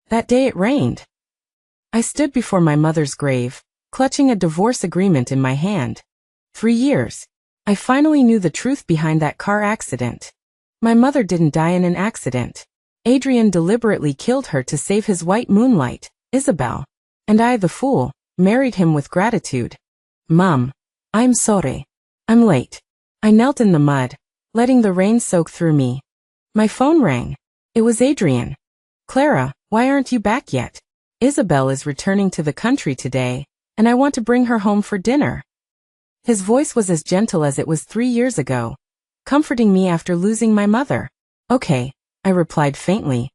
That day it rained. I stood before my mother's grave, clutching a divorce agreement in my hand. 3 years. I finally knew the truth behind that car accident. My mother didn't die in an accident. Adrian deliberately killed her to save his white moonlight, Isabel. And I, the fool, married him with gratitude. Mom, I'm sorry. I'm late. I knelt in the mud, letting the rain soak through me. My phone rang. It was Adrian. Clara, why aren't you back yet? Isabel is returning to the country today, and I want to bring her home for dinner. His voice was as gentle as it was 3 years ago, comforting me after losing my mother. Okay, I replied faintly.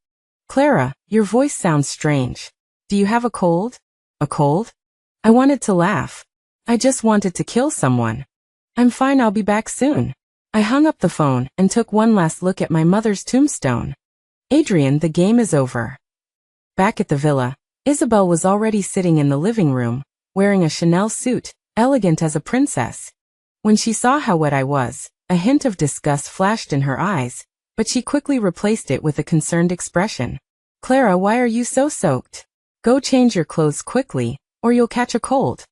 Clara, your voice sounds strange. Do you have a cold? A cold? I wanted to laugh. I just wanted to kill someone. I'm fine, I'll be back soon. I hung up the phone and took one last look at my mother's tombstone. Adrian, the game is over. Back at the villa, Isabel was already sitting in the living room, wearing a Chanel suit, elegant as a princess. When she saw how wet I was, a hint of disgust flashed in her eyes, but she quickly replaced it with a concerned expression. Clara, why are you so soaked? Go change your clothes quickly, or you'll catch a cold.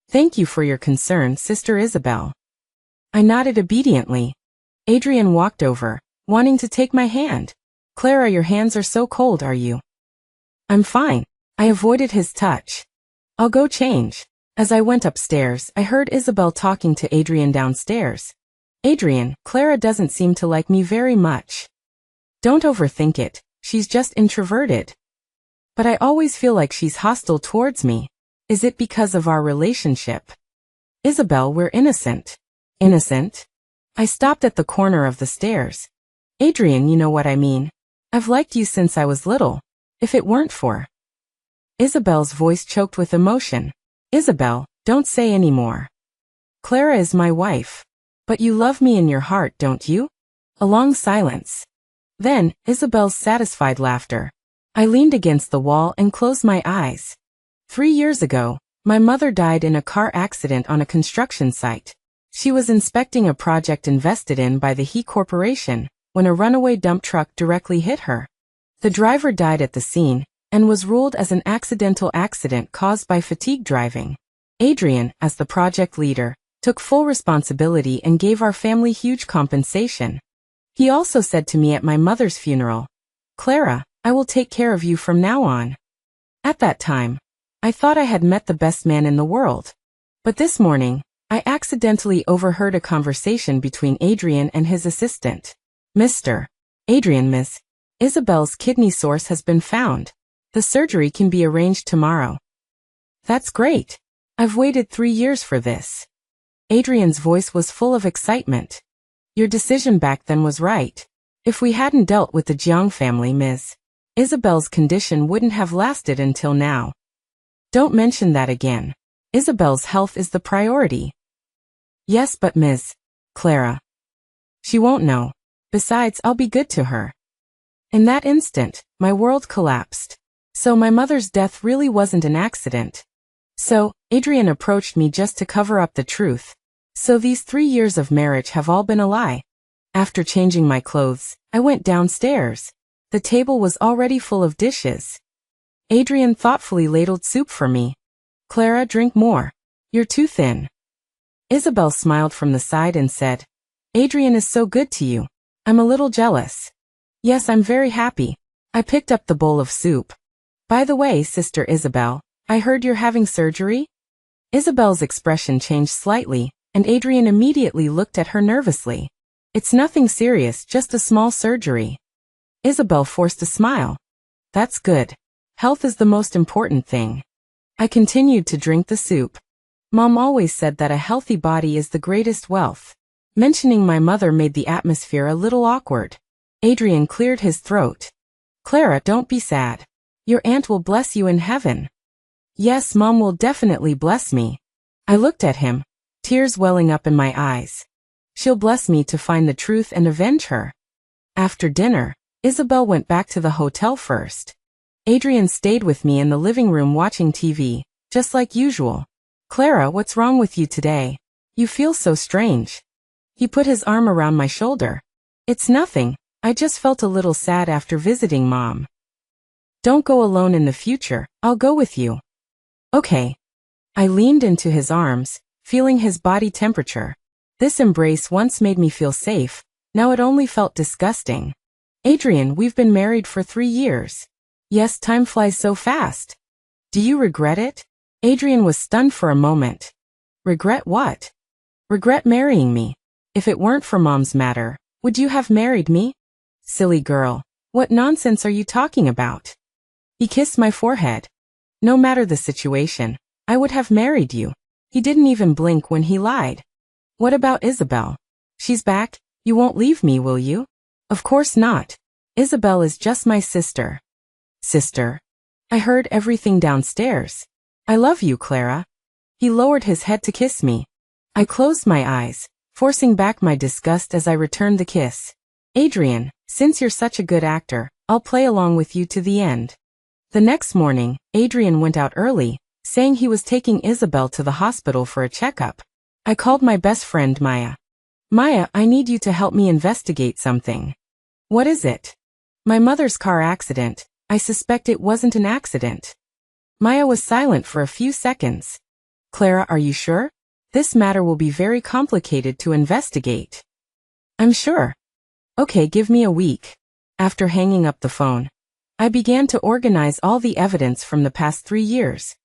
Thank you for your concern, Sister Isabel. I nodded obediently. Adrian walked over, wanting to take my hand. Clara, your hands are so cold, are you? I'm fine. I avoided his touch. I'll go change. As I went upstairs, I heard Isabel talking to Adrian downstairs. Adrian, Clara doesn't seem to like me very much. Don't overthink it, she's just introverted. But I always feel like she's hostile towards me. Is it because of our relationship? Isabel, we're innocent. Innocent? I stopped at the corner of the stairs. Adrian, you know what I mean. I've liked you since I was little. If it weren't for... Isabel's voice choked with emotion. Isabel, don't say any more. Clara is my wife. But you love me in your heart, don't you? A long silence. Then, Isabel's satisfied laughter. I leaned against the wall and closed my eyes. 3 years ago, my mother died in a car accident on a construction site. She was inspecting a project invested in by the He Corporation when a runaway dump truck directly hit her. The driver died at the scene and was ruled as an accidental accident caused by fatigue driving. Adrian, as the project leader, took full responsibility and gave our family huge compensation. He also said to me at my mother's funeral, Clara, I will take care of you from now on. At that time, I thought I had met the best man in the world. But this morning, I accidentally overheard a conversation between Adrian and his assistant. Mr. Adrian, Miss Isabel's kidney source has been found. The surgery can be arranged tomorrow. That's great. I've waited 3 years for this. Adrian's voice was full of excitement. Your decision back then was right. If we hadn't dealt with the Jiang family, Ms. Isabel's condition wouldn't have lasted until now. Don't mention that again. Isabel's health is the priority. Yes, but Ms. Clara. She won't know. Besides, I'll be good to her. In that instant, my world collapsed. So my mother's death really wasn't an accident. So, Adrian approached me just to cover up the truth. So these 3 years of marriage have all been a lie. After changing my clothes, I went downstairs. The table was already full of dishes. Adrian thoughtfully ladled soup for me. Clara, drink more. You're too thin. Isabel smiled from the side and said, Adrian is so good to you. I'm a little jealous. Yes, I'm very happy. I picked up the bowl of soup. By the way, Sister Isabel, I heard you're having surgery? Isabel's expression changed slightly, and Adrian immediately looked at her nervously. It's nothing serious, just a small surgery. Isabel forced a smile. That's good. Health is the most important thing. I continued to drink the soup. Mom always said that a healthy body is the greatest wealth. Mentioning my mother made the atmosphere a little awkward. Adrian cleared his throat. Clara, don't be sad. Your aunt will bless you in heaven. Yes, Mom will definitely bless me. I looked at him, tears welling up in my eyes. She'll bless me to find the truth and avenge her. After dinner, Isabel went back to the hotel first. Adrian stayed with me in the living room watching TV, just like usual. Clara, what's wrong with you today? You feel so strange. He put his arm around my shoulder. It's nothing. I just felt a little sad after visiting Mom. Don't go alone in the future, I'll go with you. Okay. I leaned into his arms, feeling his body temperature. This embrace once made me feel safe, now it only felt disgusting. Adrian, we've been married for 3 years. Yes, time flies so fast. Do you regret it? Adrian was stunned for a moment. Regret what? Regret marrying me. If it weren't for Mom's matter, would you have married me? Silly girl, what nonsense are you talking about? He kissed my forehead. No matter the situation, I would have married you. He didn't even blink when he lied. What about Isabel? She's back, you won't leave me, will you? Of course not. Isabel is just my sister. Sister? I heard everything downstairs. I love you, Clara. He lowered his head to kiss me. I closed my eyes, forcing back my disgust as I returned the kiss. Adrian, since you're such a good actor, I'll play along with you to the end. The next morning, Adrian went out early, saying he was taking Isabel to the hospital for a checkup. I called my best friend Maya. Maya, I need you to help me investigate something. What is it? My mother's car accident. I suspect it wasn't an accident. Maya was silent for a few seconds. Clara, are you sure? This matter will be very complicated to investigate. I'm sure. Okay, give me a week. After hanging up the phone, I began to organize all the evidence from the past 3 years.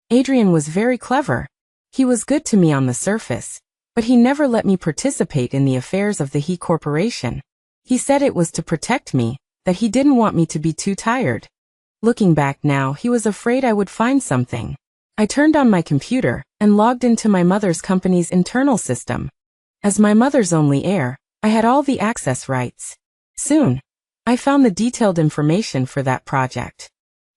Adrian was very clever. He was good to me on the surface, but he never let me participate in the affairs of the He Corporation. He said it was to protect me, that he didn't want me to be too tired. Looking back now, he was afraid I would find something. I turned on my computer and logged into my mother's company's internal system. As my mother's only heir, I had all the access rights. Soon, I found the detailed information for that project.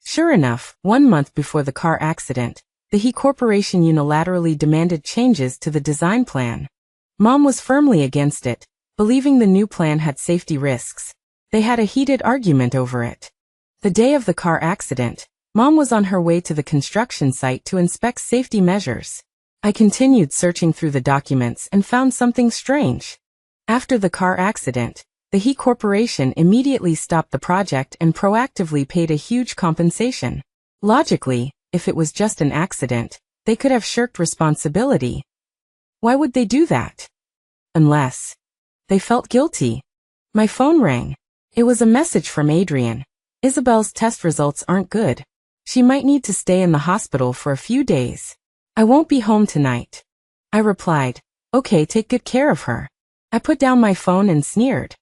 Sure enough, 1 month before the car accident, the He Corporation unilaterally demanded changes to the design plan. Mom was firmly against it, believing the new plan had safety risks. They had a heated argument over it. The day of the car accident, Mom was on her way to the construction site to inspect safety measures. I continued searching through the documents and found something strange. After the car accident, the He Corporation immediately stopped the project and proactively paid a huge compensation. Logically, if it was just an accident, they could have shirked responsibility. Why would they do that? Unless they felt guilty. My phone rang. It was a message from Adrian. Isabel's test results aren't good. She might need to stay in the hospital for a few days. I won't be home tonight. I replied, okay, take good care of her. I put down my phone and sneered.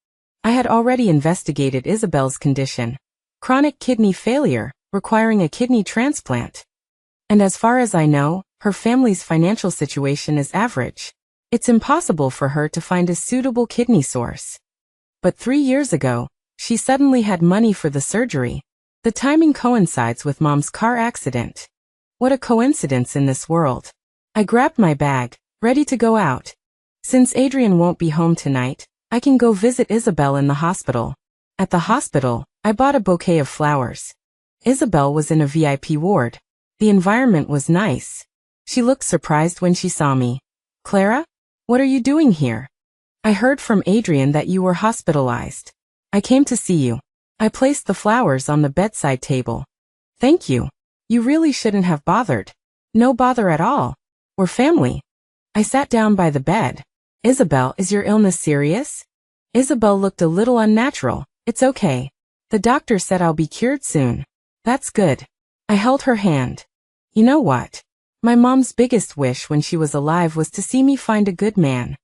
I had already investigated Isabel's condition. Chronic kidney failure, requiring a kidney transplant. And as far as I know, her family's financial situation is average. It's impossible for her to find a suitable kidney source. But 3 years ago, she suddenly had money for the surgery. The timing coincides with Mom's car accident. What a coincidence in this world. I grabbed my bag, ready to go out. Since Adrian won't be home tonight, I can go visit Isabel in the hospital. At the hospital, I bought a bouquet of flowers. Isabel was in a VIP ward. The environment was nice. She looked surprised when she saw me. Clara? What are you doing here? I heard from Adrian that you were hospitalized. I came to see you. I placed the flowers on the bedside table. Thank you. You really shouldn't have bothered. No bother at all. We're family. I sat down by the bed. Isabel, is your illness serious? Isabel looked a little unnatural. It's okay. The doctor said I'll be cured soon. That's good. I held her hand. You know what? My mom's biggest wish when she was alive was to see me find a good man.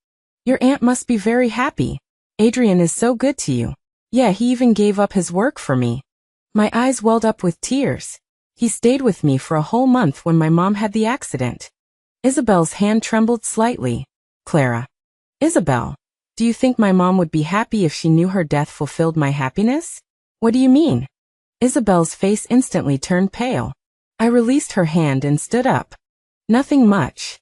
Your aunt must be very happy. Adrian is so good to you. Yeah, he even gave up his work for me. My eyes welled up with tears. He stayed with me for a whole month when my mom had the accident. Isabel's hand trembled slightly. Clara. Isabel, do you think my mom would be happy if she knew her death fulfilled my happiness? What do you mean? Isabel's face instantly turned pale. I released her hand and stood up. Nothing much.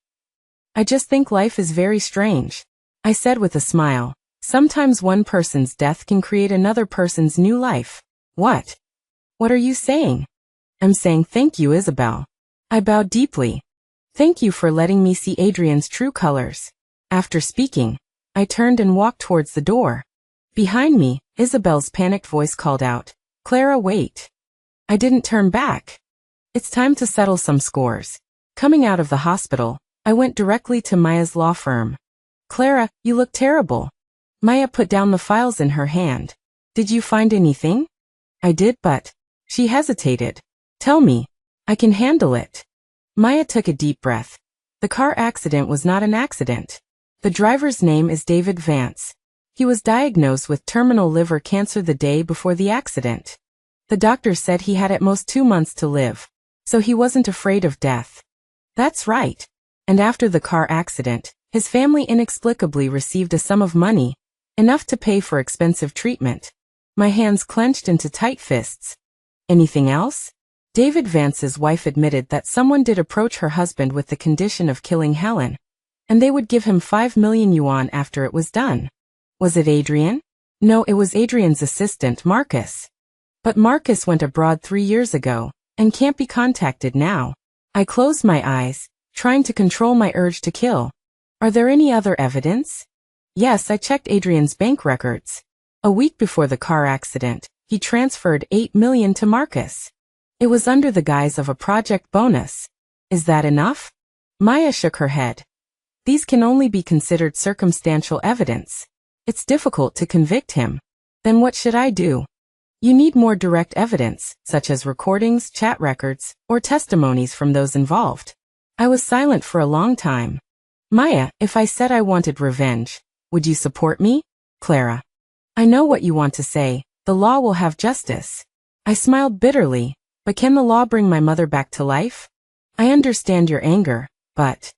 I just think life is very strange. I said with a smile. Sometimes one person's death can create another person's new life. What? What are you saying? I'm saying thank you, Isabel. I bowed deeply. Thank you for letting me see Adrian's true colors. After speaking, I turned and walked towards the door. Behind me, Isabel's panicked voice called out, Clara, wait. I didn't turn back. It's time to settle some scores. Coming out of the hospital, I went directly to Maya's law firm. Clara, you look terrible. Maya put down the files in her hand. Did you find anything? I did, but... She hesitated. Tell me. I can handle it. Maya took a deep breath. The car accident was not an accident. The driver's name is David Vance. He was diagnosed with terminal liver cancer the day before the accident. The doctor said he had at most 2 months to live, so he wasn't afraid of death. That's right. And after the car accident, his family inexplicably received a sum of money, enough to pay for expensive treatment. My hands clenched into tight fists. Anything else? David Vance's wife admitted that someone did approach her husband with the condition of killing Helen, and they would give him 5 million yuan after it was done. Was it Adrian? No, it was Adrian's assistant, Marcus. But Marcus went abroad 3 years ago, and can't be contacted now. I closed my eyes, trying to control my urge to kill. Are there any other evidence? Yes, I checked Adrian's bank records. A week before the car accident, he transferred 8 million to Marcus. It was under the guise of a project bonus. Is that enough? Maya shook her head. These can only be considered circumstantial evidence. It's difficult to convict him. Then what should I do? You need more direct evidence, such as recordings, chat records, or testimonies from those involved. I was silent for a long time. Maya, if I said I wanted revenge, would you support me? Clara. I know what you want to say. The law will have justice. I smiled bitterly. But can the law bring my mother back to life? I understand your anger, but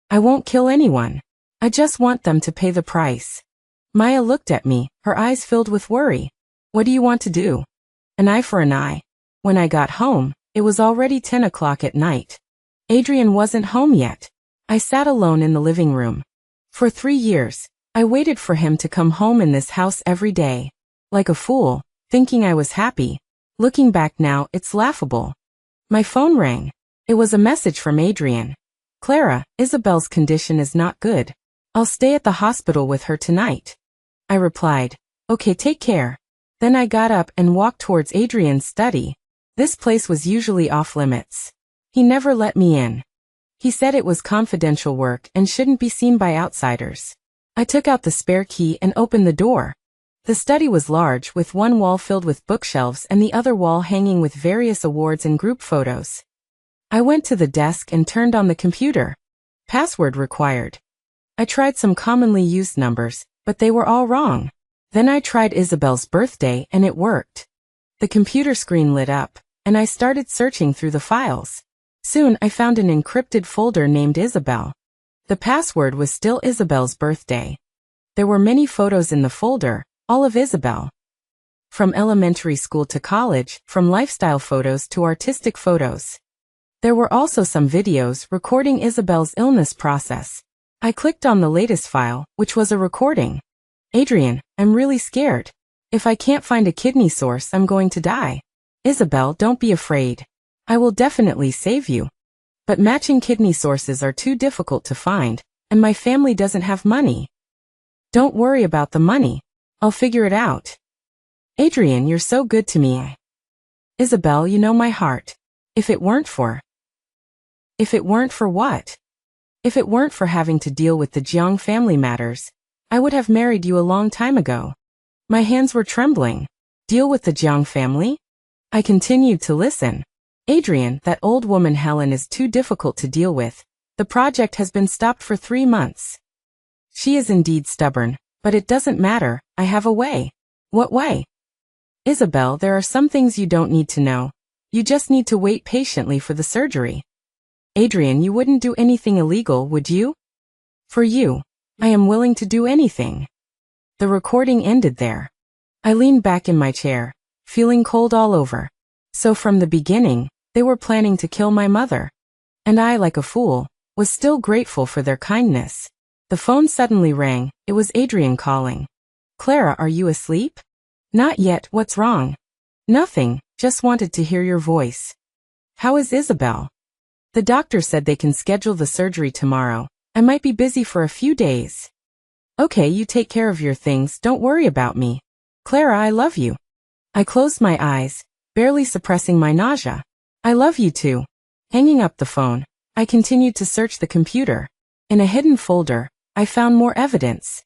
I won't kill anyone. I just want them to pay the price. Maya looked at me, her eyes filled with worry. What do you want to do? An eye for an eye. When I got home, it was already 10 o'clock at night. Adrian wasn't home yet. I sat alone in the living room. For 3 years, I waited for him to come home in this house every day. Like a fool, thinking I was happy. Looking back now, it's laughable. My phone rang. It was a message from Adrian. Clara, Isabel's condition is not good. I'll stay at the hospital with her tonight. I replied, okay, take care. Then I got up and walked towards Adrian's study. This place was usually off limits. He never let me in. He said it was confidential work and shouldn't be seen by outsiders. I took out the spare key and opened the door. The study was large, with one wall filled with bookshelves and the other wall hanging with various awards and group photos. I went to the desk and turned on the computer. Password required. I tried some commonly used numbers, but they were all wrong. Then I tried Isabel's birthday and it worked. The computer screen lit up, and I started searching through the files. Soon I found an encrypted folder named Isabel. The password was still Isabel's birthday. There were many photos in the folder, all of Isabel. From elementary school to college, from lifestyle photos to artistic photos. There were also some videos recording Isabel's illness process. I clicked on the latest file, which was a recording. Adrian, I'm really scared. If I can't find a kidney source, I'm going to die. Isabel, don't be afraid. I will definitely save you. But matching kidney sources are too difficult to find, and my family doesn't have money. Don't worry about the money. I'll figure it out. Adrian, you're so good to me. Isabel, you know my heart. If it weren't for what? If it weren't for having to deal with the Jiang family matters, I would have married you a long time ago. My hands were trembling. Deal with the Jiang family? I continued to listen. Adrian, that old woman Helen is too difficult to deal with. The project has been stopped for 3 months. She is indeed stubborn, but it doesn't matter. I have a way. What way? Isabel, there are some things you don't need to know. You just need to wait patiently for the surgery. Adrian, you wouldn't do anything illegal, would you? For you, I am willing to do anything. The recording ended there. I leaned back in my chair, feeling cold all over. So from the beginning, they were planning to kill my mother. And I, like a fool, was still grateful for their kindness. The phone suddenly rang. It was Adrian calling. Clara, are you asleep? Not yet, what's wrong? Nothing, just wanted to hear your voice. How is Isabel? The doctor said they can schedule the surgery tomorrow. I might be busy for a few days. Okay, you take care of your things, don't worry about me. Clara, I love you. I closed my eyes, barely suppressing my nausea. I love you too. Hanging up the phone, I continued to search the computer. In a hidden folder, I found more evidence.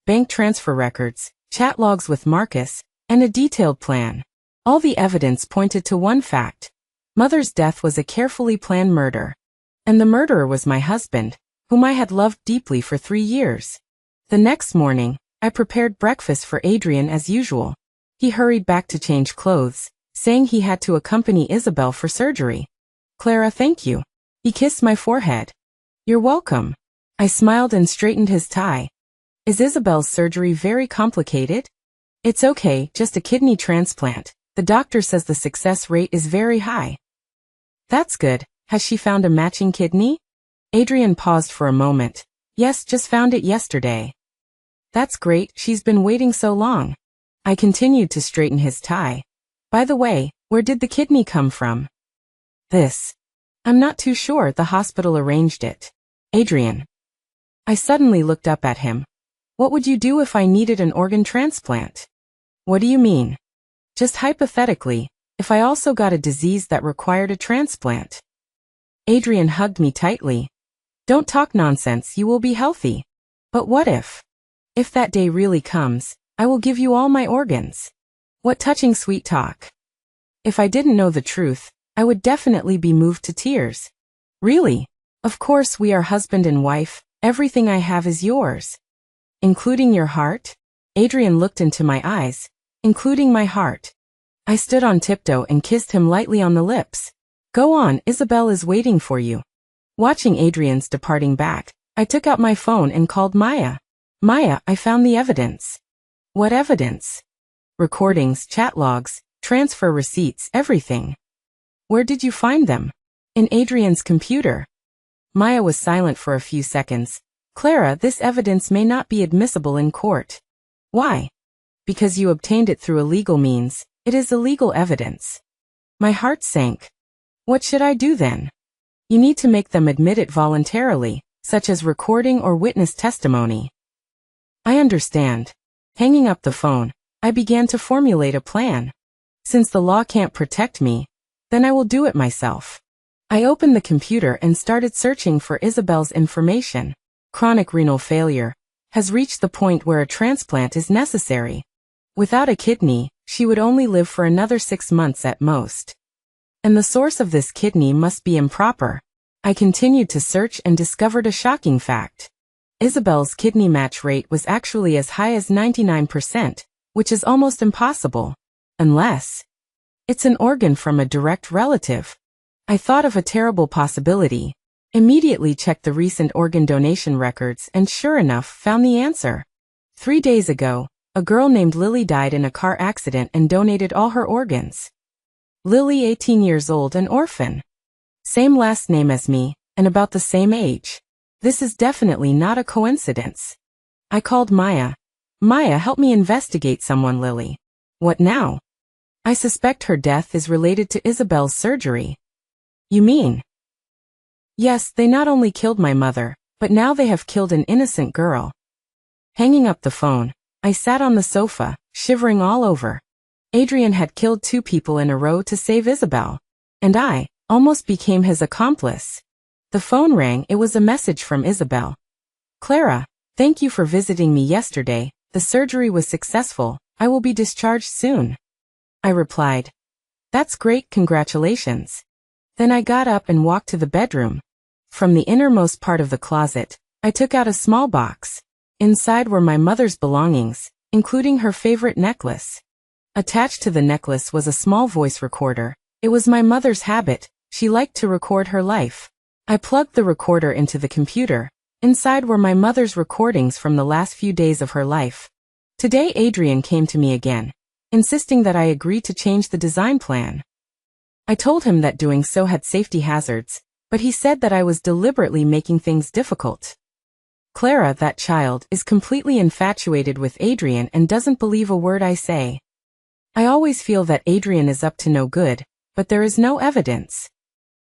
Bank transfer records, chat logs with Marcus, and a detailed plan. All the evidence pointed to one fact. Mother's death was a carefully planned murder. And the murderer was my husband, whom I had loved deeply for 3 years. The next morning, I prepared breakfast for Adrian as usual. He hurried back to change clothes, saying he had to accompany Isabel for surgery. Clara, thank you. He kissed my forehead. You're welcome. I smiled and straightened his tie. Is Isabel's surgery very complicated? It's okay, just a kidney transplant. The doctor says the success rate is very high. That's good. Has she found a matching kidney? Adrian paused for a moment. Yes, just found it yesterday. That's great, she's been waiting so long. I continued to straighten his tie. By the way, where did the kidney come from? This. I'm not too sure, the hospital arranged it. Adrian. I suddenly looked up at him. What would you do if I needed an organ transplant? What do you mean? Just hypothetically, if I also got a disease that required a transplant. Adrian hugged me tightly. Don't talk nonsense, you will be healthy. But what if? If that day really comes, I will give you all my organs. What touching sweet talk. If I didn't know the truth, I would definitely be moved to tears. Really? Of course we are husband and wife, everything I have is yours. Including your heart? Adrian looked into my eyes. Including my heart. I stood on tiptoe and kissed him lightly on the lips. Go on, Isabel is waiting for you. Watching Adrian's departing back, I took out my phone and called Maya. Maya, I found the evidence. What evidence? Recordings, chat logs, transfer receipts, everything. Where did you find them? In Adrian's computer. Maya was silent for a few seconds. Clara, this evidence may not be admissible in court. Why? Because you obtained it through illegal means. It is illegal evidence. My heart sank. What should I do then? You need to make them admit it voluntarily, such as recording or witness testimony. I understand. Hanging up the phone, I began to formulate a plan. Since the law can't protect me, then I will do it myself. I opened the computer and started searching for Isabel's information. Chronic renal failure has reached the point where a transplant is necessary. Without a kidney, she would only live for another 6 months at most. And the source of this kidney must be improper. I continued to search and discovered a shocking fact. Isabel's kidney match rate was actually as high as 99%, which is almost impossible. Unless it's an organ from a direct relative. I thought of a terrible possibility. Immediately checked the recent organ donation records and sure enough found the answer. 3 days ago, a girl named Lily died in a car accident and donated all her organs. Lily, 18 years old, an orphan. Same last name as me, and about the same age. This is definitely not a coincidence. I called Maya. Maya, help me investigate someone, Lily. What now? I suspect her death is related to Isabel's surgery. You mean? Yes, they not only killed my mother, but now they have killed an innocent girl. Hanging up the phone, I sat on the sofa, shivering all over. Adrian had killed 2 people in a row to save Isabel. And I almost became his accomplice. The phone rang, it was a message from Isabel. Clara, thank you for visiting me yesterday, the surgery was successful, I will be discharged soon. I replied. That's great, congratulations. Then I got up and walked to the bedroom. From the innermost part of the closet, I took out a small box. Inside were my mother's belongings, including her favorite necklace. Attached to the necklace was a small voice recorder. It was my mother's habit, she liked to record her life. I plugged the recorder into the computer. Inside were my mother's recordings from the last few days of her life. Today Adrian came to me again, insisting that I agree to change the design plan. I told him that doing so had safety hazards, but he said that I was deliberately making things difficult. Clara, that child, is completely infatuated with Adrian and doesn't believe a word I say. I always feel that Adrian is up to no good, but there is no evidence.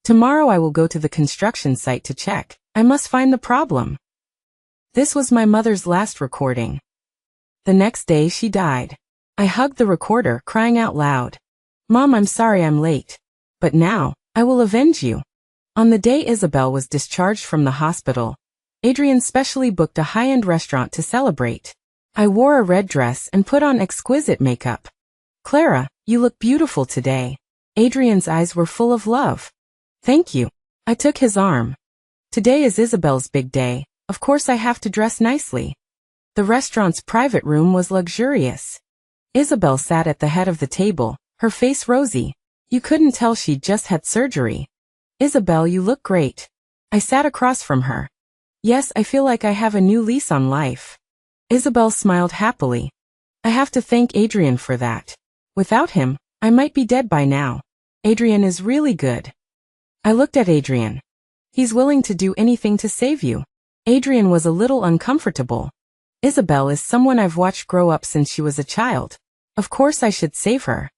Tomorrow I will go to the construction site to check. I must find the problem. This was my mother's last recording. The next day she died. I hugged the recorder, crying out loud. Mom, I'm sorry I'm late. But now, I will avenge you. On the day Isabel was discharged from the hospital, Adrian specially booked a high-end restaurant to celebrate. I wore a red dress and put on exquisite makeup. Clara, you look beautiful today. Adrian's eyes were full of love. Thank you. I took his arm. Today is Isabel's big day. Of course I have to dress nicely. The restaurant's private room was luxurious. Isabel sat at the head of the table, her face rosy. You couldn't tell she'd just had surgery. Isabel, you look great. I sat across from her. Yes, I feel like I have a new lease on life. Isabel smiled happily. I have to thank Adrian for that. Without him, I might be dead by now. Adrian is really good. I looked at Adrian. He's willing to do anything to save you. Adrian was a little uncomfortable. Isabel is someone I've watched grow up since she was a child. Of course I should save her.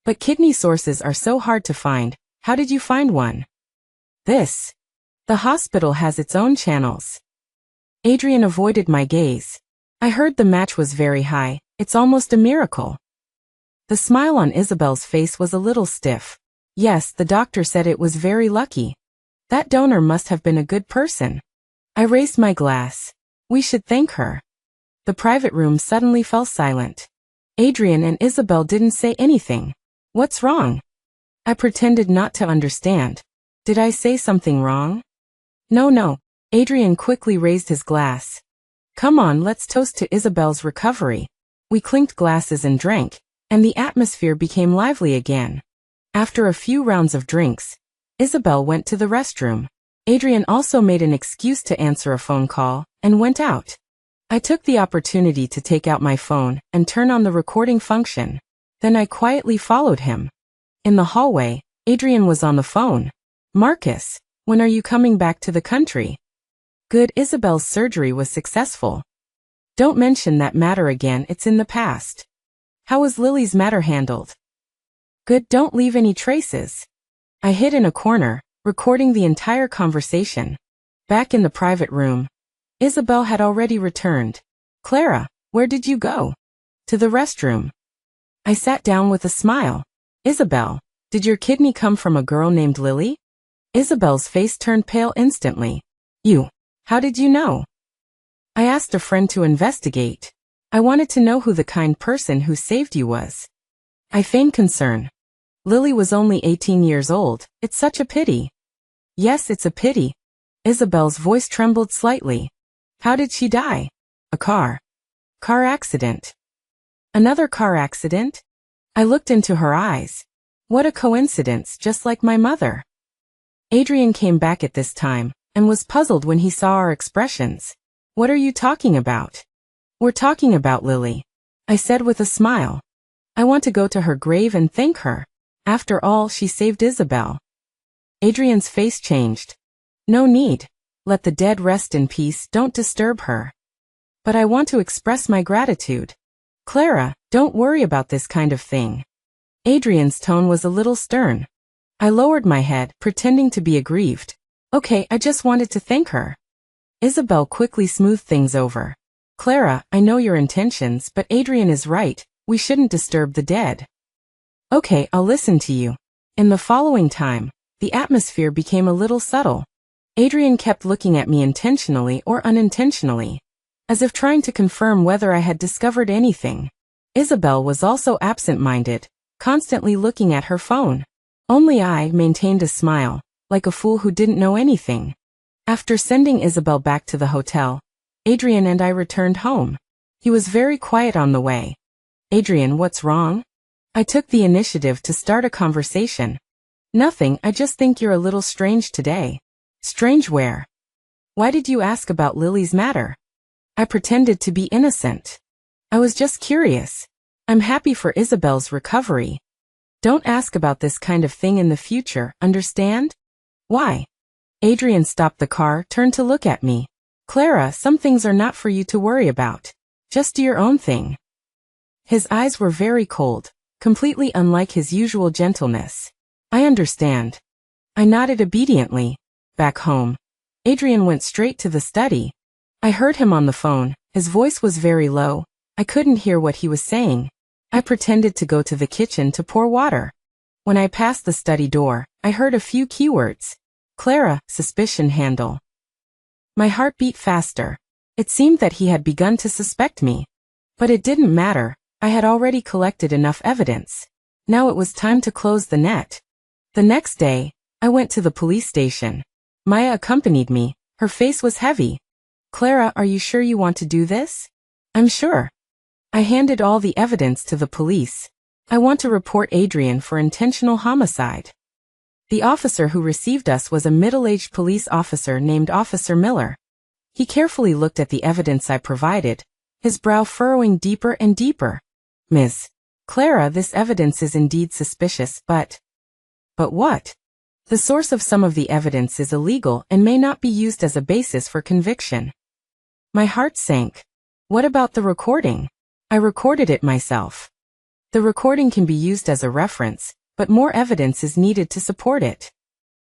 But kidney sources are so hard to find. How did you find one? This. The hospital has its own channels. Adrian avoided my gaze. I heard the match was very high. It's almost a miracle. The smile on Isabel's face was a little stiff. Yes, the doctor said it was very lucky. That donor must have been a good person. I raised my glass. We should thank her. The private room suddenly fell silent. Adrian and Isabel didn't say anything. What's wrong? I pretended not to understand. Did I say something wrong? No. Adrian quickly raised his glass. Come on, let's toast to Isabel's recovery. We clinked glasses and drank, and the atmosphere became lively again. After a few rounds of drinks, Isabel went to the restroom. Adrian also made an excuse to answer a phone call, and went out. I took the opportunity to take out my phone and turn on the recording function. Then I quietly followed him. In the hallway, Adrian was on the phone. Marcus, when are you coming back to the country? Good, Isabel's surgery was successful. Don't mention that matter again, it's in the past. How was Lily's matter handled? Good, don't leave any traces. I hid in a corner, recording the entire conversation. Back in the private room, Isabel had already returned. Clara, where did you go? To the restroom. I sat down with a smile. Isabel, did your kidney come from a girl named Lily? Isabel's face turned pale instantly. You. How did you know? I asked a friend to investigate. I wanted to know who the kind person who saved you was. I feigned concern. Lily was only 18 years old. It's such a pity. Yes, it's a pity. Isabel's voice trembled slightly. How did she die? A car accident. Another car accident? I looked into her eyes. What a coincidence, just like my mother. Adrian came back at this time, and was puzzled when he saw our expressions. What are you talking about? We're talking about Lily, I said with a smile. I want to go to her grave and thank her. After all, she saved Isabel. Adrian's face changed. No need. Let the dead rest in peace, don't disturb her. But I want to express my gratitude. Clara, don't worry about this kind of thing. Adrian's tone was a little stern. I lowered my head, pretending to be aggrieved. Okay, I just wanted to thank her. Isabel quickly smoothed things over. Clara, I know your intentions, but Adrian is right. We shouldn't disturb the dead. Okay, I'll listen to you. In the following time, the atmosphere became a little subtle. Adrian kept looking at me intentionally or unintentionally, as if trying to confirm whether I had discovered anything. Isabel was also absent-minded, constantly looking at her phone. Only I maintained a smile, like a fool who didn't know anything. After sending Isabel back to the hotel, Adrian and I returned home. He was very quiet on the way. Adrian, what's wrong? I took the initiative to start a conversation. Nothing, I just think you're a little strange today. Strange where? Why did you ask about Lily's matter? I pretended to be innocent. I was just curious. I'm happy for Isabel's recovery. Don't ask about this kind of thing in the future, understand? Why? Adrian stopped the car, turned to look at me. Clara, some things are not for you to worry about. Just do your own thing. His eyes were very cold, completely unlike his usual gentleness. I understand. I nodded obediently. Back home, Adrian went straight to the study. I heard him on the phone. His voice was very low. I couldn't hear what he was saying. I pretended to go to the kitchen to pour water. When I passed the study door, I heard a few keywords. Clara, suspicion handle. My heart beat faster. It seemed that he had begun to suspect me. But it didn't matter. I had already collected enough evidence. Now it was time to close the net. The next day, I went to the police station. Maya accompanied me. Her face was heavy. Clara, are you sure you want to do this? I'm sure. I handed all the evidence to the police. I want to report Adrian for intentional homicide. The officer who received us was a middle-aged police officer named Officer Miller. He carefully looked at the evidence I provided, his brow furrowing deeper and deeper. Miss Clara, this evidence is indeed suspicious, but what? The source of some of the evidence is illegal and may not be used as a basis for conviction. My heart sank. What about the recording? I recorded it myself. The recording can be used as a reference, but more evidence is needed to support it.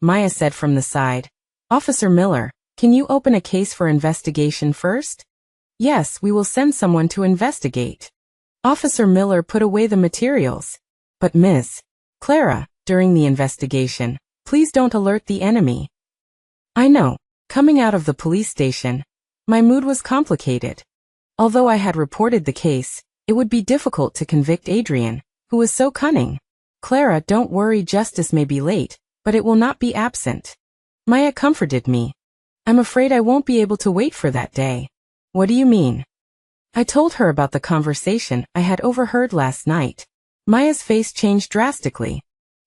Maya said from the side, Officer Miller, can you open a case for investigation first? Yes, we will send someone to investigate. Officer Miller put away the materials. But Ms. Clara, during the investigation, please don't alert the enemy. I know. Coming out of the police station, my mood was complicated. Although I had reported the case, it would be difficult to convict Adrian, who was so cunning. Clara, don't worry, justice may be late, but it will not be absent. Maya comforted me. I'm afraid I won't be able to wait for that day. What do you mean? I told her about the conversation I had overheard last night. Maya's face changed drastically.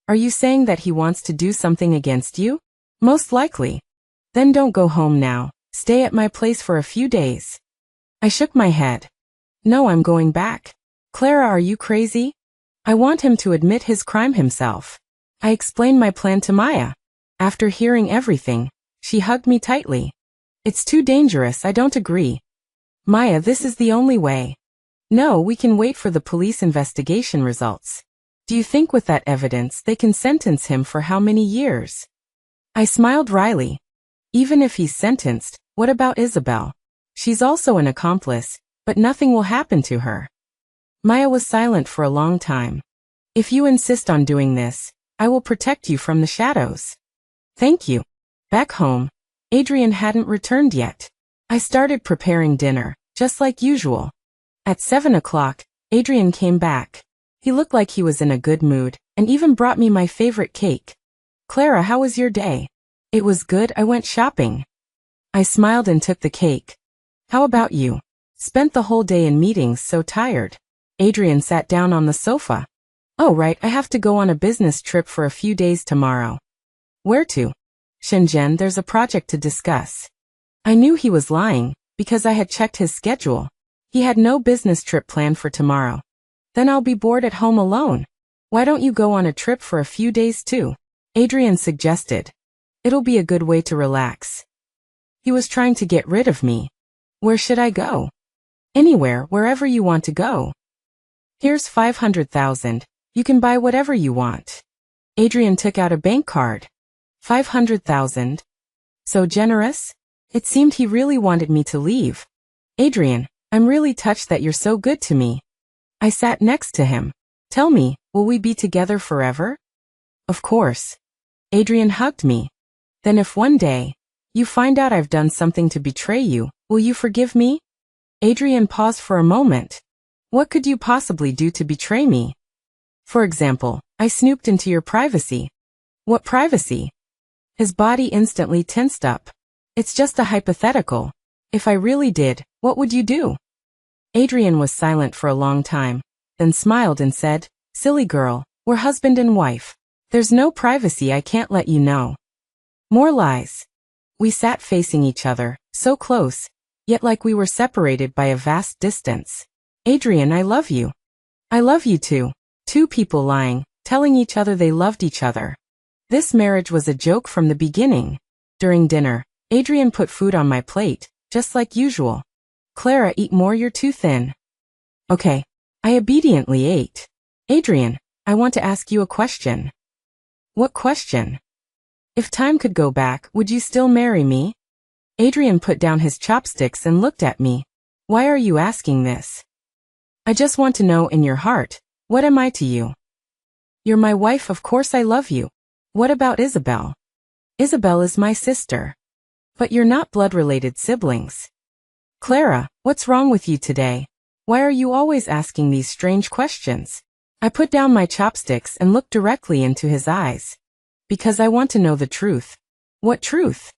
Are you saying that he wants to do something against you? Most likely. Then don't go home now. Stay at my place for a few days. I shook my head. No, I'm going back. Clara, are you crazy? I want him to admit his crime himself. I explained my plan to Maya. After hearing everything, she hugged me tightly. It's too dangerous, I don't agree. Maya, this is the only way. No, we can wait for the police investigation results. Do you think with that evidence they can sentence him for how many years? I smiled wryly. Even if he's sentenced, what about Isabel? She's also an accomplice, but nothing will happen to her. Maya was silent for a long time. If you insist on doing this, I will protect you from the shadows. Thank you. Back home, Adrian hadn't returned yet. I started preparing dinner, just like usual. At 7 o'clock, Adrian came back. He looked like he was in a good mood, and even brought me my favorite cake. Clara, how was your day? It was good, I went shopping. I smiled and took the cake. How about you? Spent the whole day in meetings, so tired. Adrian sat down on the sofa. Oh right, I have to go on a business trip for a few days tomorrow. Where to? Shenzhen, there's a project to discuss. I knew he was lying, because I had checked his schedule. He had no business trip planned for tomorrow. Then I'll be bored at home alone. Why don't you go on a trip for a few days too? Adrian suggested. It'll be a good way to relax. He was trying to get rid of me. Where should I go? Anywhere, wherever you want to go. Here's 500,000. You can buy whatever you want. Adrian took out a bank card. 500,000. So generous? It seemed he really wanted me to leave. Adrian, I'm really touched that you're so good to me. I sat next to him. Tell me, will we be together forever? Of course. Adrian hugged me. Then if one day you find out I've done something to betray you, will you forgive me? Adrian paused for a moment. What could you possibly do to betray me? For example, I snooped into your privacy. What privacy? His body instantly tensed up. It's just a hypothetical. If I really did, what would you do? Adrian was silent for a long time, then smiled and said, Silly girl, we're husband and wife. There's no privacy, I can't let you know. More lies. We sat facing each other, so close, yet like we were separated by a vast distance. Adrian, I love you. I love you too. Two people lying, telling each other they loved each other. This marriage was a joke from the beginning. During dinner, Adrian put food on my plate, just like usual. Clara, eat more, you're too thin. Okay. I obediently ate. Adrian, I want to ask you a question. What question? If time could go back, would you still marry me? Adrian put down his chopsticks and looked at me. Why are you asking this? I just want to know in your heart, what am I to you? You're my wife, of course I love you. What about Isabel? Isabel is my sister. But you're not blood-related siblings. Clara, what's wrong with you today? Why are you always asking these strange questions? I put down my chopsticks and looked directly into his eyes. Because I want to know the truth. What truth?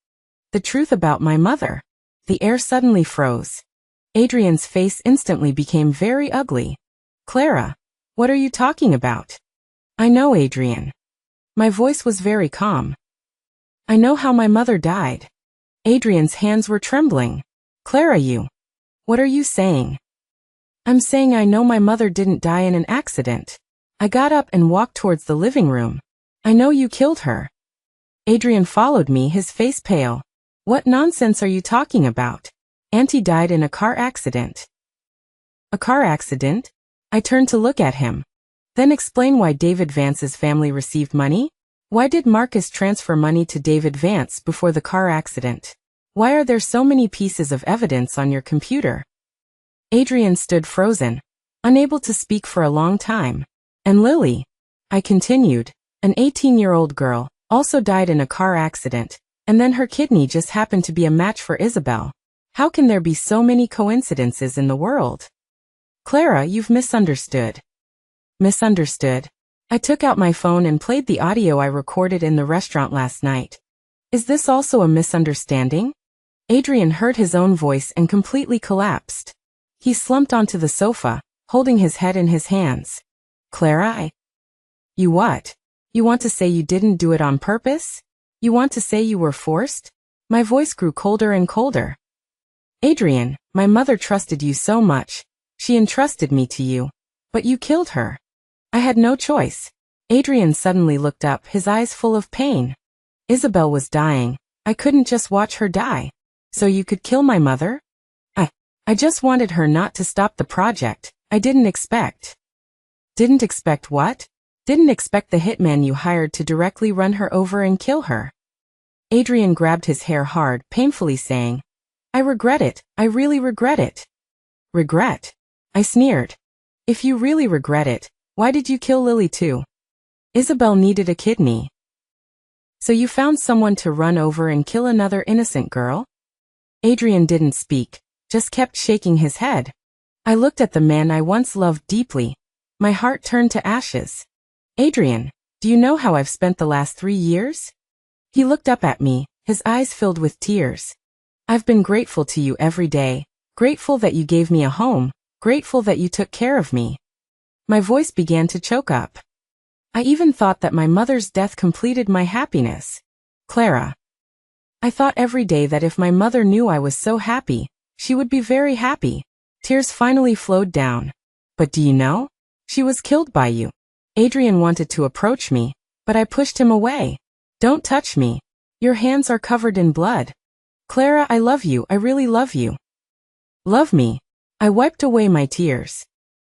The truth about my mother. The air suddenly froze. Adrian's face instantly became very ugly. Clara, what are you talking about? I know, Adrian. My voice was very calm. I know how my mother died. Adrian's hands were trembling. Clara, what are you saying? I'm saying I know my mother didn't die in an accident. I got up and walked towards the living room. I know you killed her. Adrian followed me, his face pale. What nonsense are you talking about? Auntie died in a car accident. A car accident? I turned to look at him. Then explain why David Vance's family received money? Why did Marcus transfer money to David Vance before the car accident? Why are there so many pieces of evidence on your computer? Adrian stood frozen, unable to speak for a long time. And Lily, I continued, an 18-year-old girl, also died in a car accident, and then her kidney just happened to be a match for Isabel. How can there be so many coincidences in the world? Clara, you've misunderstood. Misunderstood? I took out my phone and played the audio I recorded in the restaurant last night. Is this also a misunderstanding? Adrian heard his own voice and completely collapsed. He slumped onto the sofa, holding his head in his hands. Clara, You what? You want to say you didn't do it on purpose? You want to say you were forced? My voice grew colder and colder. Adrian, my mother trusted you so much. She entrusted me to you. But you killed her. I had no choice. Adrian suddenly looked up, his eyes full of pain. Isabel was dying. I couldn't just watch her die. So you could kill my mother? I just wanted her not to stop the project. I didn't expect. Didn't expect what? Didn't expect the hitman you hired to directly run her over and kill her. Adrian grabbed his hair hard, painfully saying, I regret it. I really regret it. Regret? I sneered. If you really regret it, why did you kill Lily too? Isabel needed a kidney. So you found someone to run over and kill another innocent girl? Adrian didn't speak, just kept shaking his head. I looked at the man I once loved deeply. My heart turned to ashes. Adrian, do you know how I've spent the last 3 years? He looked up at me, his eyes filled with tears. I've been grateful to you every day, grateful that you gave me a home, grateful that you took care of me. My voice began to choke up. I even thought that my mother's death completed my happiness. Clara. I thought every day that if my mother knew I was so happy, she would be very happy. Tears finally flowed down. But do you know? She was killed by you. Adrian wanted to approach me, but I pushed him away. Don't touch me. Your hands are covered in blood. Clara, I love you. I really love you. Love me? I wiped away my tears.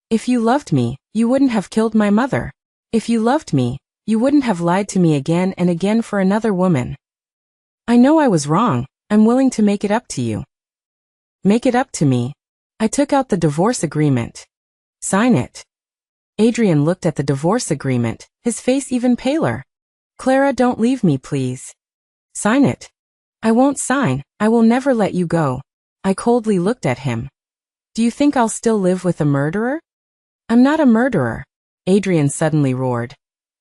If you loved me, you wouldn't have killed my mother. If you loved me, you wouldn't have lied to me again and again for another woman. I know I was wrong. I'm willing to make it up to you. Make it up to me. I took out the divorce agreement. Sign it. Adrian looked at the divorce agreement, his face even paler. Clara, don't leave me, please. Sign it. I won't sign. I will never let you go. I coldly looked at him. Do you think I'll still live with a murderer? I'm not a murderer. Adrian suddenly roared.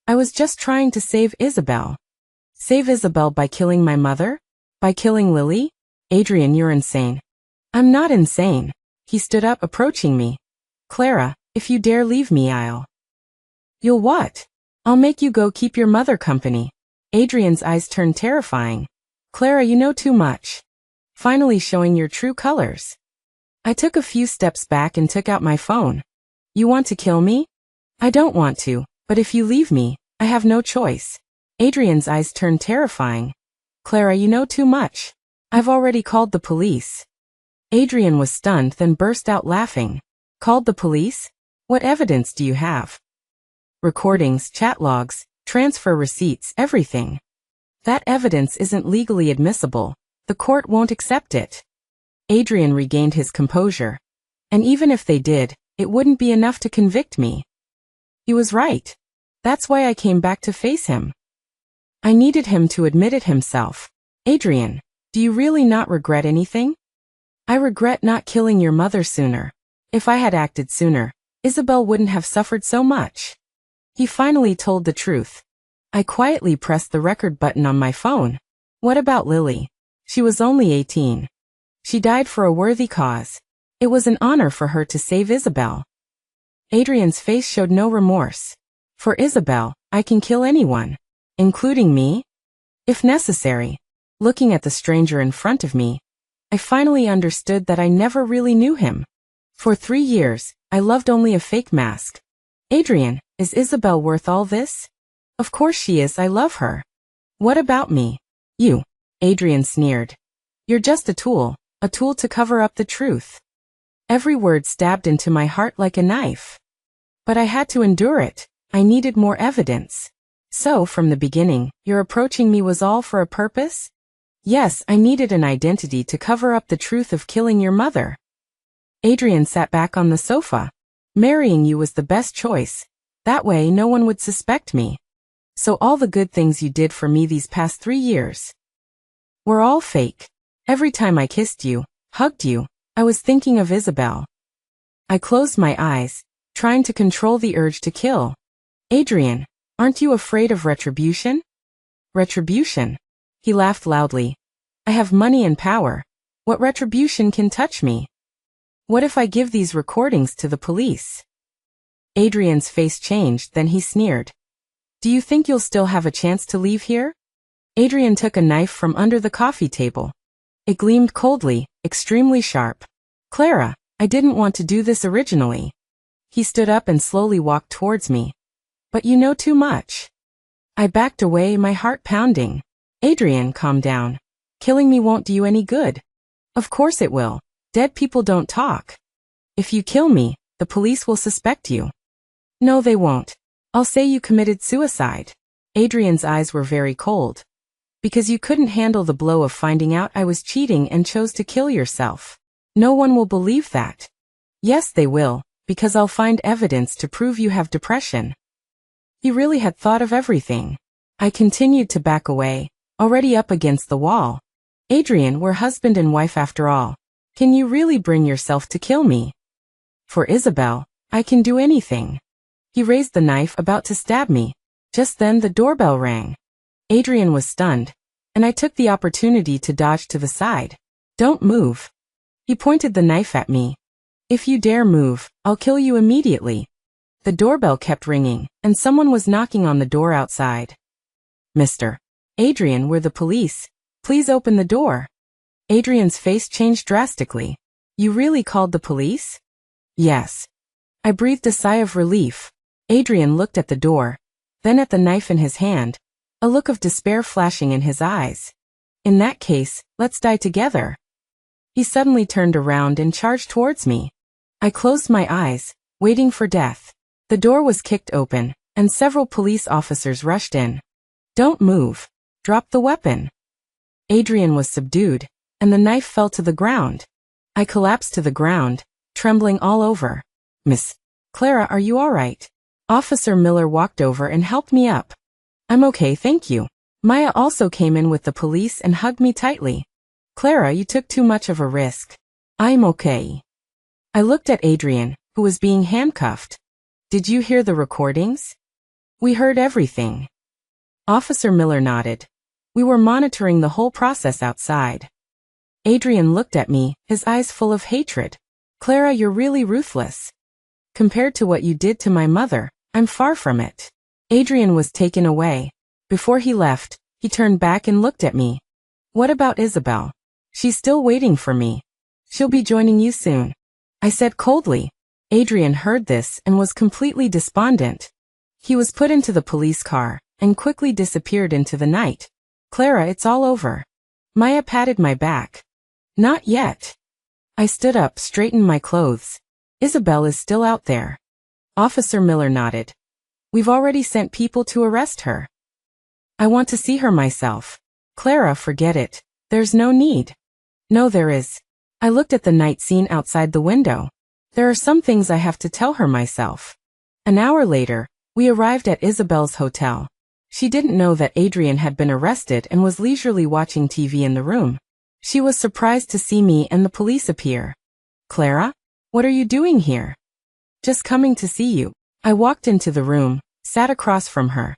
I was just trying to save Isabel. Save Isabel by killing my mother? By killing Lily? Adrian, you're insane. I'm not insane. He stood up, approaching me. Clara, if you dare leave me, You'll what? I'll make you go keep your mother company. Adrian's eyes turned terrifying. Clara, you know too much. Finally showing your true colors. I took a few steps back and took out my phone. You want to kill me? I don't want to, but if you leave me, I have no choice. Adrian's eyes turned terrifying. Clara, you know too much. I've already called the police. Adrian was stunned, then burst out laughing. Called the police? What evidence do you have? Recordings, chat logs, transfer receipts, everything. That evidence isn't legally admissible. The court won't accept it. Adrian regained his composure. And even if they did, it wouldn't be enough to convict me. He was right. That's why I came back to face him. I needed him to admit it himself. Adrian, do you really not regret anything? I regret not killing your mother sooner. If I had acted sooner, Isabel wouldn't have suffered so much. He finally told the truth. I quietly pressed the record button on my phone. What about Lily? She was only 18. She died for a worthy cause. It was an honor for her to save Isabel. Adrian's face showed no remorse. For Isabel, I can kill anyone, including me, if necessary. Looking at the stranger in front of me, I finally understood that I never really knew him. For 3 years, I loved only a fake mask. Adrian, is Isabel worth all this? Of course she is, I love her. What about me? You, Adrian sneered. You're just a tool to cover up the truth. Every word stabbed into my heart like a knife. But I had to endure it. I needed more evidence. So, from the beginning, your approaching me was all for a purpose? Yes, I needed an identity to cover up the truth of killing your mother. Adrian sat back on the sofa. Marrying you was the best choice. That way no one would suspect me. So all the good things you did for me these past 3 years were all fake. Every time I kissed you, hugged you, I was thinking of Isabel. I closed my eyes, trying to control the urge to kill. Adrian, aren't you afraid of retribution? Retribution? He laughed loudly. I have money and power. What retribution can touch me? What if I give these recordings to the police? Adrian's face changed, then he sneered. Do you think you'll still have a chance to leave here? Adrian took a knife from under the coffee table. It gleamed coldly, extremely sharp. Clara, I didn't want to do this originally. He stood up and slowly walked towards me. But you know too much. I backed away, my heart pounding. Adrian, calm down. Killing me won't do you any good. Of course it will. Dead people don't talk. If you kill me, the police will suspect you. No, they won't. I'll say you committed suicide. Adrian's eyes were very cold. Because you couldn't handle the blow of finding out I was cheating and chose to kill yourself. No one will believe that. Yes, they will, because I'll find evidence to prove you have depression. He really had thought of everything. I continued to back away, already up against the wall. Adrian, we're husband and wife after all. Can you really bring yourself to kill me? For Isabel, I can do anything. He raised the knife, about to stab me. Just then the doorbell rang. Adrian was stunned, and I took the opportunity to dodge to the side. Don't move. He pointed the knife at me. If you dare move, I'll kill you immediately. The doorbell kept ringing, and someone was knocking on the door outside. Mr. Adrian, we're the police. Please open the door. Adrian's face changed drastically. You really called the police? Yes. I breathed a sigh of relief. Adrian looked at the door, then at the knife in his hand, a look of despair flashing in his eyes. In that case, let's die together. He suddenly turned around and charged towards me. I closed my eyes, waiting for death. The door was kicked open, and several police officers rushed in. Don't move. Drop the weapon. Adrian was subdued, and the knife fell to the ground. I collapsed to the ground, trembling all over. Miss Clara, are you all right? Officer Miller walked over and helped me up. I'm okay, thank you. Maya also came in with the police and hugged me tightly. Clara, you took too much of a risk. I'm okay. I looked at Adrian, who was being handcuffed. Did you hear the recordings? We heard everything. Officer Miller nodded. We were monitoring the whole process outside. Adrian looked at me, his eyes full of hatred. Clara, you're really ruthless. Compared to what you did to my mother, I'm far from it. Adrian was taken away. Before he left, he turned back and looked at me. What about Isabel? She's still waiting for me. She'll be joining you soon. I said coldly. Adrian heard this and was completely despondent. He was put into the police car and quickly disappeared into the night. Clara, it's all over. Maya patted my back. Not yet. I stood up, straightened my clothes. Isabel is still out there. Officer Miller nodded. We've already sent people to arrest her. I want to see her myself. Clara, forget it. There's no need. No, there is. I looked at the night scene outside the window. There are some things I have to tell her myself. An hour later, We arrived at Isabel's hotel. She didn't know that Adrian had been arrested and was leisurely watching TV in the room. She was surprised to see me and the police appear. Clara? What are you doing here? Just coming to see you. I walked into the room, sat across from her.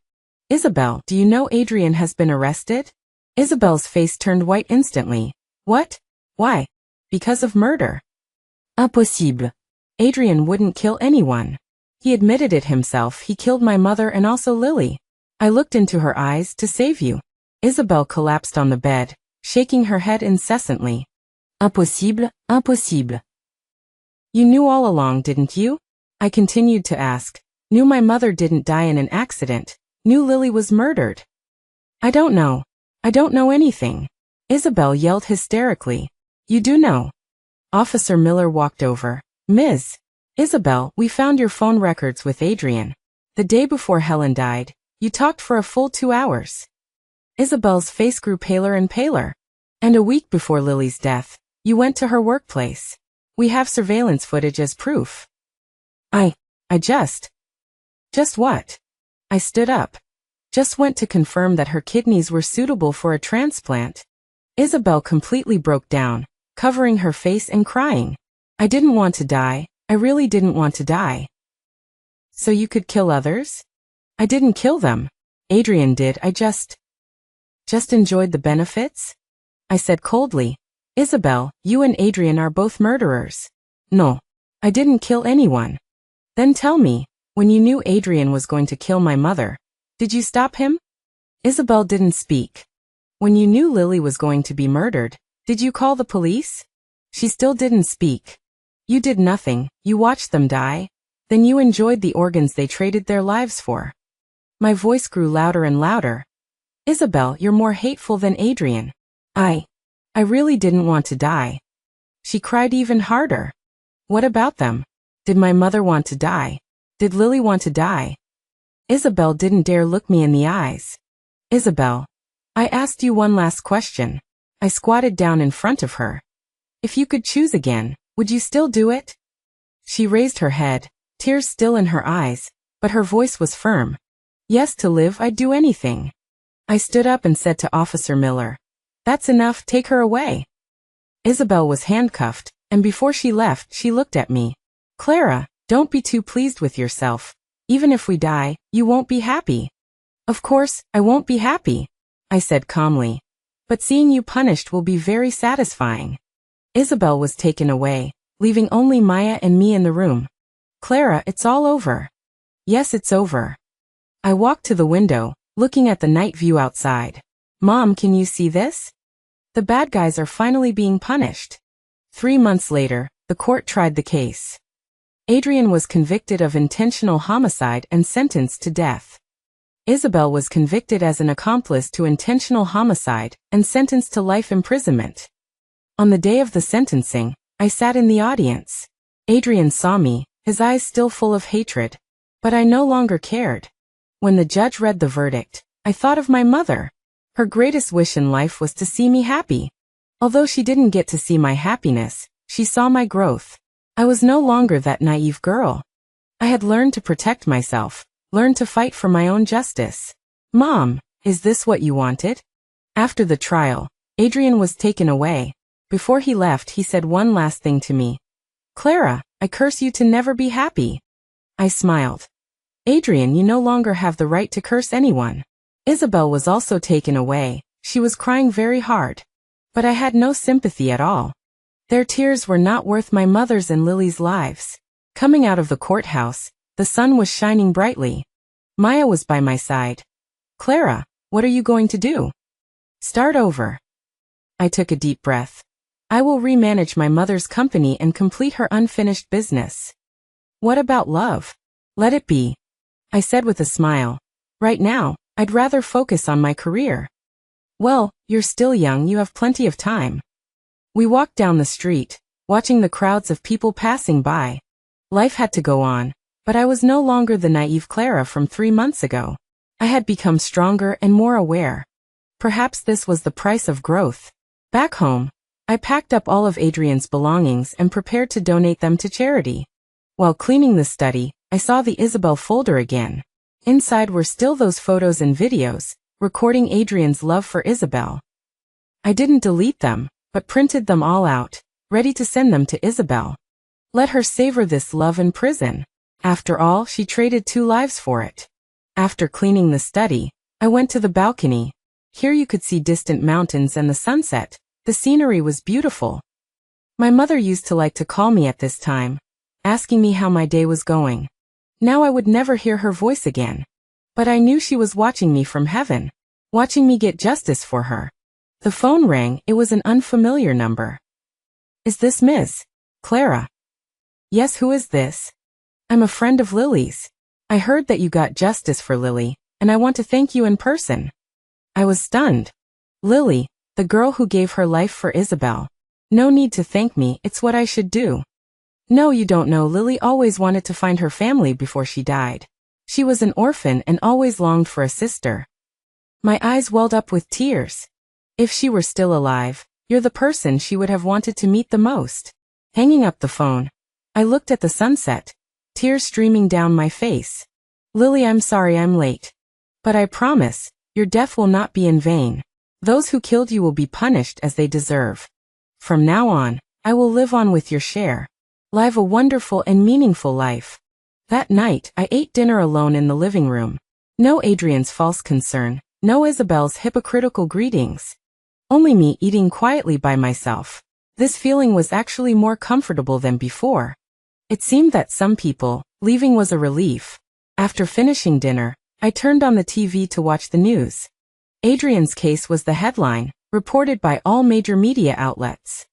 Isabel, do you know Adrian has been arrested? Isabel's face turned white instantly. What? Why? Because of murder. Impossible. Adrian wouldn't kill anyone. He admitted it himself. He killed my mother and also Lily. I looked into her eyes to save you. Isabel collapsed on the bed, shaking her head incessantly. Impossible, impossible. You knew all along, didn't you? I continued to ask. Knew my mother didn't die in an accident. Knew Lily was murdered. I don't know. I don't know anything. Isabel yelled hysterically. You do know. Officer Miller walked over. Ms. Isabel, we found your phone records with Adrian. The day before Helen died, you talked for a full 2 hours. Isabel's face grew paler and paler. And a week before Lily's death, you went to her workplace. We have surveillance footage as proof. Just what? I stood up. Just went to confirm that her kidneys were suitable for a transplant. Isabel completely broke down, covering her face and crying. I didn't want to die. I really didn't want to die. So you could kill others? I didn't kill them. Adrian did. I just enjoyed the benefits? I said coldly. Isabel, you and Adrian are both murderers. No. I didn't kill anyone. Then tell me, when you knew Adrian was going to kill my mother, did you stop him? Isabel didn't speak. When you knew Lily was going to be murdered, did you call the police? She still didn't speak. You did nothing. You watched them die. Then you enjoyed the organs they traded their lives for. My voice grew louder and louder. Isabel, you're more hateful than Adrian. I really didn't want to die. She cried even harder. What about them? Did my mother want to die? Did Lily want to die? Isabel didn't dare look me in the eyes. Isabel, I asked you one last question. I squatted down in front of her. If you could choose again, would you still do it? She raised her head, tears still in her eyes, but her voice was firm. Yes, to live, I'd do anything. I stood up and said to Officer Miller, That's enough, take her away. Isabel was handcuffed, and before she left, she looked at me. Clara, don't be too pleased with yourself. Even if we die, you won't be happy. Of course, I won't be happy, I said calmly. But seeing you punished will be very satisfying. Isabel was taken away, leaving only Maya and me in the room. Clara, it's all over. Yes, it's over. I walked to the window, looking at the night view outside. Mom, can you see this? The bad guys are finally being punished. 3 months later, the court tried the case. Adrian was convicted of intentional homicide and sentenced to death. Isabel was convicted as an accomplice to intentional homicide and sentenced to life imprisonment. On the day of the sentencing, I sat in the audience. Adrian saw me, his eyes still full of hatred. But I no longer cared. When the judge read the verdict, I thought of my mother. Her greatest wish in life was to see me happy. Although she didn't get to see my happiness, she saw my growth. I was no longer that naive girl. I had learned to protect myself, learned to fight for my own justice. Mom, is this what you wanted? After the trial, Adrian was taken away. Before he left, he said one last thing to me. Clara, I curse you to never be happy. I smiled. Adrian, you no longer have the right to curse anyone. Isabel was also taken away. She was crying very hard. But I had no sympathy at all. Their tears were not worth my mother's and Lily's lives. Coming out of the courthouse, the sun was shining brightly. Maya was by my side. Clara, what are you going to do? Start over. I took a deep breath. I will remanage my mother's company and complete her unfinished business. What about love? Let it be. I said with a smile. Right now, I'd rather focus on my career. Well, you're still young, you have plenty of time. We walked down the street, watching the crowds of people passing by. Life had to go on, but I was no longer the naive Clara from 3 months ago. I had become stronger and more aware. Perhaps this was the price of growth. Back home, I packed up all of Adrian's belongings and prepared to donate them to charity. While cleaning the study, I saw the Isabel folder again. Inside were still those photos and videos, recording Adrian's love for Isabel. I didn't delete them, but printed them all out, ready to send them to Isabel. Let her savor this love in prison. After all, she traded 2 lives for it. After cleaning the study, I went to the balcony. Here you could see distant mountains and the sunset. The scenery was beautiful. My mother used to like to call me at this time, asking me how my day was going. Now I would never hear her voice again. But I knew she was watching me from heaven, watching me get justice for her. The phone rang. It was an unfamiliar number. Is this Miss Clara? Yes, who is this? I'm a friend of Lily's. I heard that you got justice for Lily, and I want to thank you in person. I was stunned. Lily, the girl who gave her life for Isabel. No need to thank me, it's what I should do. No, you don't know, Lily always wanted to find her family before she died. She was an orphan and always longed for a sister. My eyes welled up with tears. If she were still alive, you're the person she would have wanted to meet the most. Hanging up the phone, I looked at the sunset, tears streaming down my face. Lily, I'm sorry I'm late. But I promise, your death will not be in vain. Those who killed you will be punished as they deserve. From now on, I will live on with your share. Live a wonderful and meaningful life. That night, I ate dinner alone in the living room. No Adrian's false concern, no Isabel's hypocritical greetings. Only me eating quietly by myself. This feeling was actually more comfortable than before. It seemed that some people, leaving was a relief. After finishing dinner, I turned on the TV to watch the news. Adrian's case was the headline, reported by all major media outlets.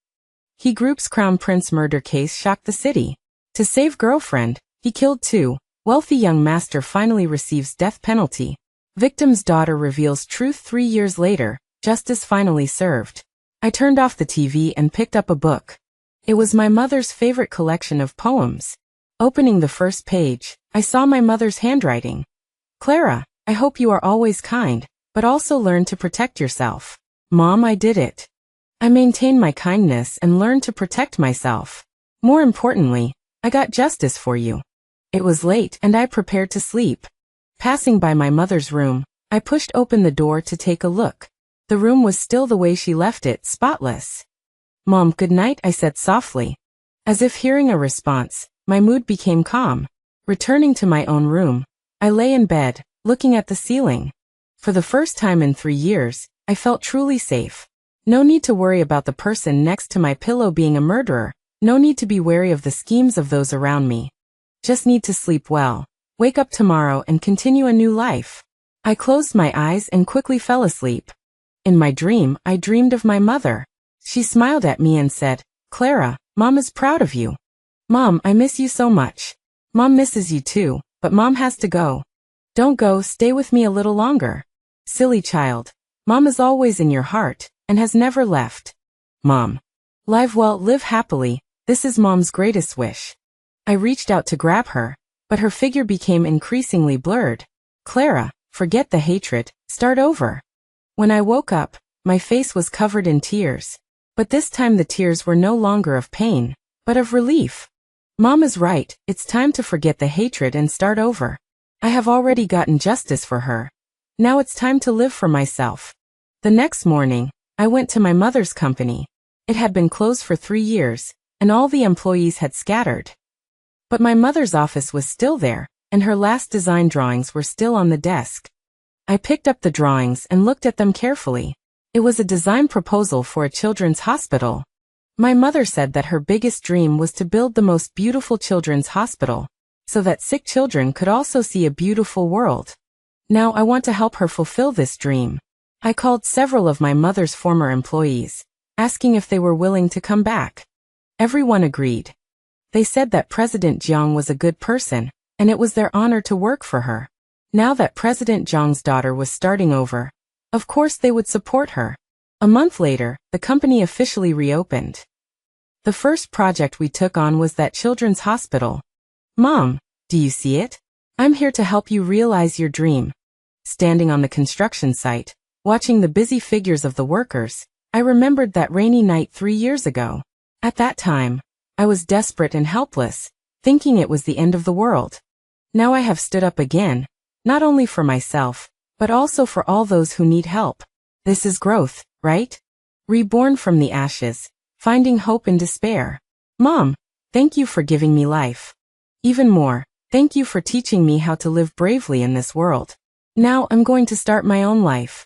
He Group's Crown Prince murder case shocked the city. To save girlfriend, he killed 2. Wealthy young master finally receives death penalty. Victim's daughter reveals truth 3 years later, justice finally served. I turned off the TV and picked up a book. It was my mother's favorite collection of poems. Opening the first page, I saw my mother's handwriting. Clara, I hope you are always kind, but also learn to protect yourself. Mom, I did it. I maintained my kindness and learned to protect myself. More importantly, I got justice for you. It was late and I prepared to sleep. Passing by my mother's room, I pushed open the door to take a look. The room was still the way she left it, spotless. Mom, good night, I said softly. As if hearing a response, my mood became calm. Returning to my own room, I lay in bed, looking at the ceiling. For the first time in 3 years, I felt truly safe. No need to worry about the person next to my pillow being a murderer. No need to be wary of the schemes of those around me. Just need to sleep well, wake up tomorrow and continue a new life. I closed my eyes and quickly fell asleep. In my dream, I dreamed of my mother. She smiled at me and said, Clara, Mom is proud of you. Mom, I miss you so much. Mom misses you too, but Mom has to go. Don't go, stay with me a little longer. Silly child. Mom is always in your heart, and has never left. Mom. Live well, live happily, this is Mom's greatest wish. I reached out to grab her, but her figure became increasingly blurred. Clara, forget the hatred, start over. When I woke up, my face was covered in tears. But this time the tears were no longer of pain, but of relief. Mom is right, it's time to forget the hatred and start over. I have already gotten justice for her. Now it's time to live for myself. The next morning, I went to my mother's company. It had been closed for 3 years, and all the employees had scattered. But my mother's office was still there, and her last design drawings were still on the desk. I picked up the drawings and looked at them carefully. It was a design proposal for a children's hospital. My mother said that her biggest dream was to build the most beautiful children's hospital, so that sick children could also see a beautiful world. Now I want to help her fulfill this dream. I called several of my mother's former employees, asking if they were willing to come back. Everyone agreed. They said that President Jiang was a good person, and it was their honor to work for her. Now that President Jiang's daughter was starting over, of course they would support her. A month later, the company officially reopened. The first project we took on was that children's hospital. Mom, do you see it? I'm here to help you realize your dream. Standing on the construction site, watching the busy figures of the workers, I remembered that rainy night 3 years ago. At that time, I was desperate and helpless, thinking it was the end of the world. Now I have stood up again. Not only for myself, but also for all those who need help. This is growth, right? Reborn from the ashes, finding hope in despair. Mom, thank you for giving me life. Even more, thank you for teaching me how to live bravely in this world. Now I'm going to start my own life.